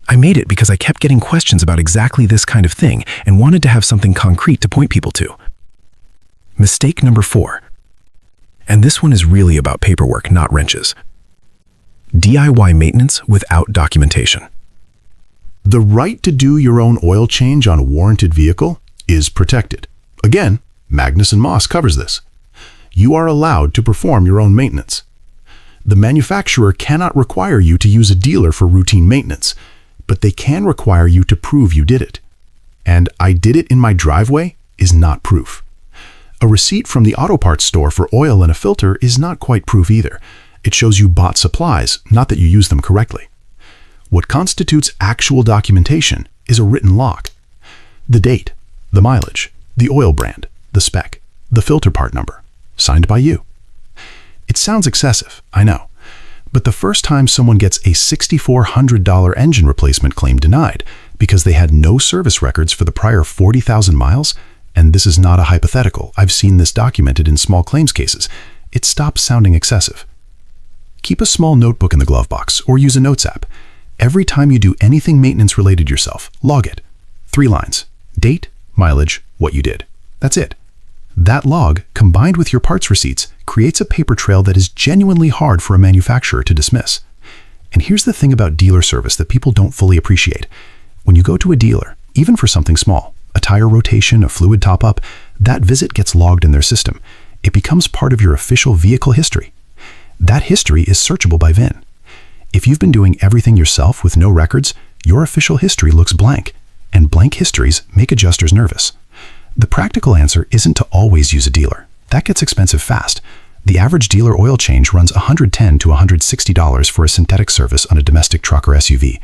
I made it because I kept getting questions about exactly this kind of thing and wanted to have something concrete to point people to. Mistake number 4. And this one is really about paperwork, not wrenches. DIY maintenance without documentation. The right to do your own oil change on a warranted vehicle is protected. Again, Magnuson Moss covers this. You are allowed to perform your own maintenance. The manufacturer cannot require you to use a dealer for routine maintenance, but they can require you to prove you did it. And "I did it in my driveway" is not proof. A receipt from the auto parts store for oil and a filter is not quite proof either. It shows you bought supplies, not that you used them correctly. What constitutes actual documentation is a written log. The date, the mileage, the oil brand, the spec, the filter part number, signed by you. It sounds excessive, I know, but the first time someone gets a $6,400 engine replacement claim denied because they had no service records for the prior 40,000 miles, and this is not a hypothetical, I've seen this documented in small claims cases, it stops sounding excessive. Keep a small notebook in the glove box or use a notes app. Every time you do anything maintenance related yourself, log it. 3 lines: date, mileage, what you did. That's it. That log, combined with your parts receipts, creates a paper trail that is genuinely hard for a manufacturer to dismiss. And here's the thing about dealer service that people don't fully appreciate. When you go to a dealer, even for something small, a tire rotation, a fluid top-up, that visit gets logged in their system. It becomes part of your official vehicle history. That history is searchable by VIN. If you've been doing everything yourself with no records, your official history looks blank, and blank histories make adjusters nervous. The practical answer isn't to always use a dealer. That gets expensive fast. The average dealer oil change runs $110 to $160 for a synthetic service on a domestic truck or SUV.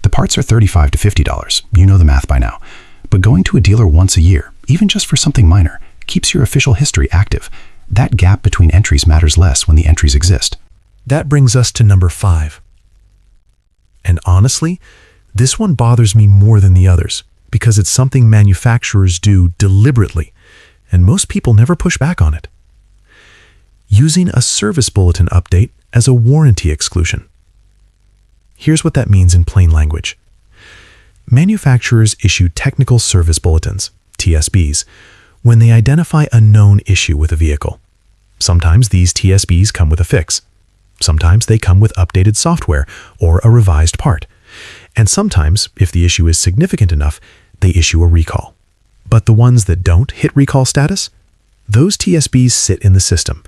The parts are $35 to $50. You know the math by now. But going to a dealer once a year, even just for something minor, keeps your official history active. That gap between entries matters less when the entries exist. That brings us to number 5. And honestly, this one bothers me more than the others because it's something manufacturers do deliberately, and most people never push back on it. Using a service bulletin update as a warranty exclusion. Here's what that means in plain language. Manufacturers issue technical service bulletins, TSBs, when they identify a known issue with a vehicle. Sometimes these TSBs come with a fix. Sometimes they come with updated software or a revised part. And sometimes, if the issue is significant enough, they issue a recall. But the ones that don't hit recall status, those TSBs sit in the system.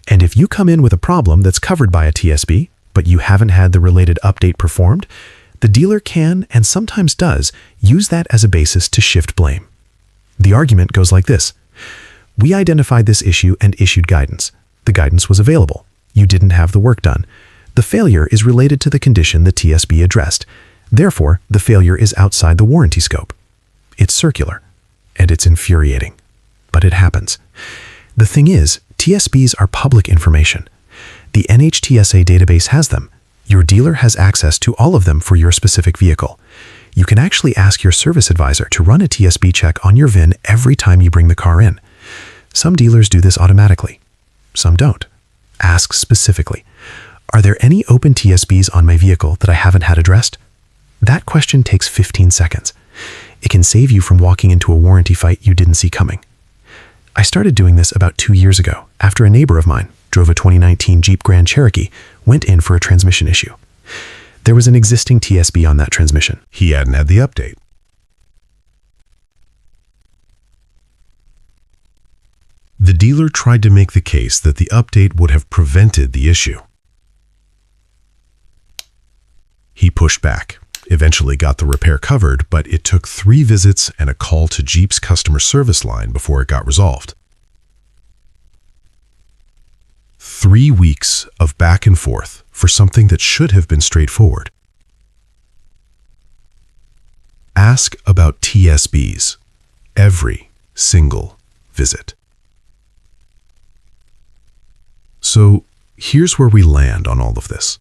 And if you come in with a problem that's covered by a TSB, but you haven't had the related update performed, the dealer can, and sometimes does, use that as a basis to shift blame. The argument goes like this. We identified this issue and issued guidance. The guidance was available. You didn't have the work done. The failure is related to the condition the TSB addressed. Therefore, the failure is outside the warranty scope. It's circular, and it's infuriating. But it happens. The thing is, TSBs are public information. The NHTSA database has them. Your dealer has access to all of them for your specific vehicle. You can actually ask your service advisor to run a TSB check on your VIN every time you bring the car in. Some dealers do this automatically. Some don't. Ask specifically, are there any open TSBs on my vehicle that I haven't had addressed? That question takes 15 seconds. It can save you from walking into a warranty fight you didn't see coming. I started doing this about 2 years ago after a neighbor of mine drove a 2019 Jeep Grand Cherokee, went in for a transmission issue. There was an existing TSB on that transmission. He hadn't had the update. The dealer tried to make the case that the update would have prevented the issue. He pushed back, eventually got the repair covered, but it took 3 visits and a call to Jeep's customer service line before it got resolved. 3 weeks of back and forth for something that should have been straightforward. Ask about TSBs every single visit. So here's where we land on all of this.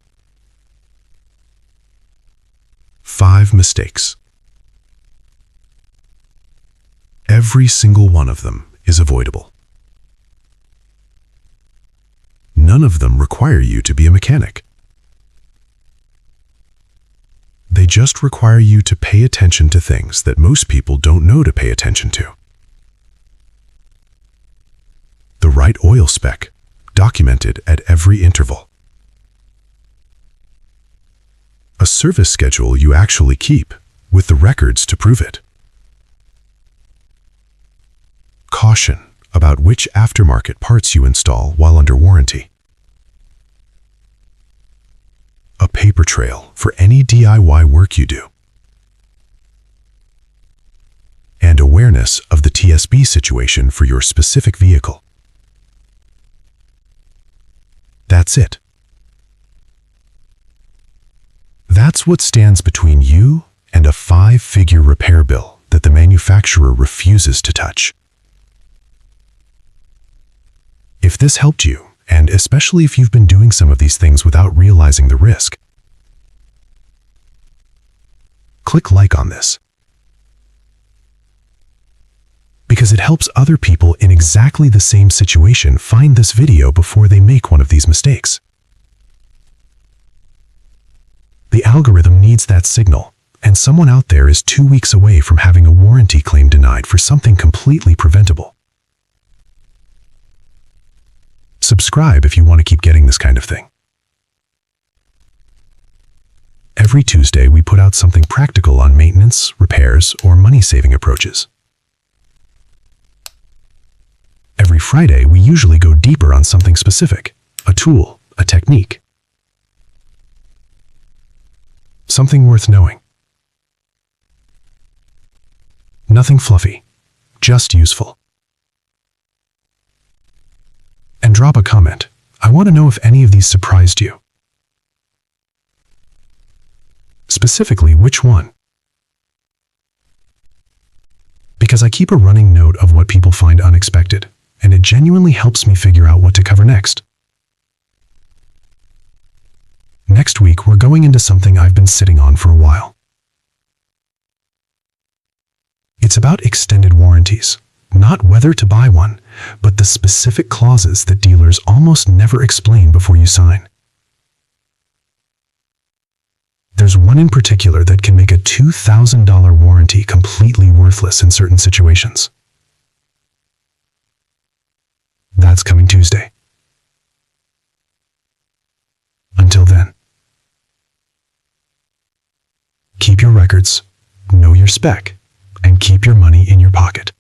5 mistakes. Every single one of them is avoidable. None of them require you to be a mechanic. They just require you to pay attention to things that most people don't know to pay attention to. The right oil spec, documented at every interval. A service schedule you actually keep, with the records to prove it. Caution about which aftermarket parts you install while under warranty. A paper trail for any DIY work you do. And awareness of the TSB situation for your specific vehicle. That's it. That's what stands between you and a 5-figure repair bill that the manufacturer refuses to touch. If this helped you, and especially if you've been doing some of these things without realizing the risk, click like on this. Because it helps other people in exactly the same situation find this video before they make one of these mistakes. The algorithm needs that signal, and someone out there is 2 weeks away from having a warranty claim denied for something completely preventable. Subscribe if you want to keep getting this kind of thing. Every Tuesday, we put out something practical on maintenance, repairs, or money-saving approaches. Every Friday, we usually go deeper on something specific, a tool, a technique. Something worth knowing. Nothing fluffy, just useful. And drop a comment. I want to know if any of these surprised you. Specifically, which one? Because I keep a running note of what people find unexpected, and it genuinely helps me figure out what to cover next. Next week, we're going into something I've been sitting on for a while. It's about extended warranties. Not whether to buy one, but the specific clauses that dealers almost never explain before you sign. There's one in particular that can make a $2,000 warranty completely worthless in certain situations. That's coming Tuesday. Until then, keep your records, know your spec, and keep your money in your pocket.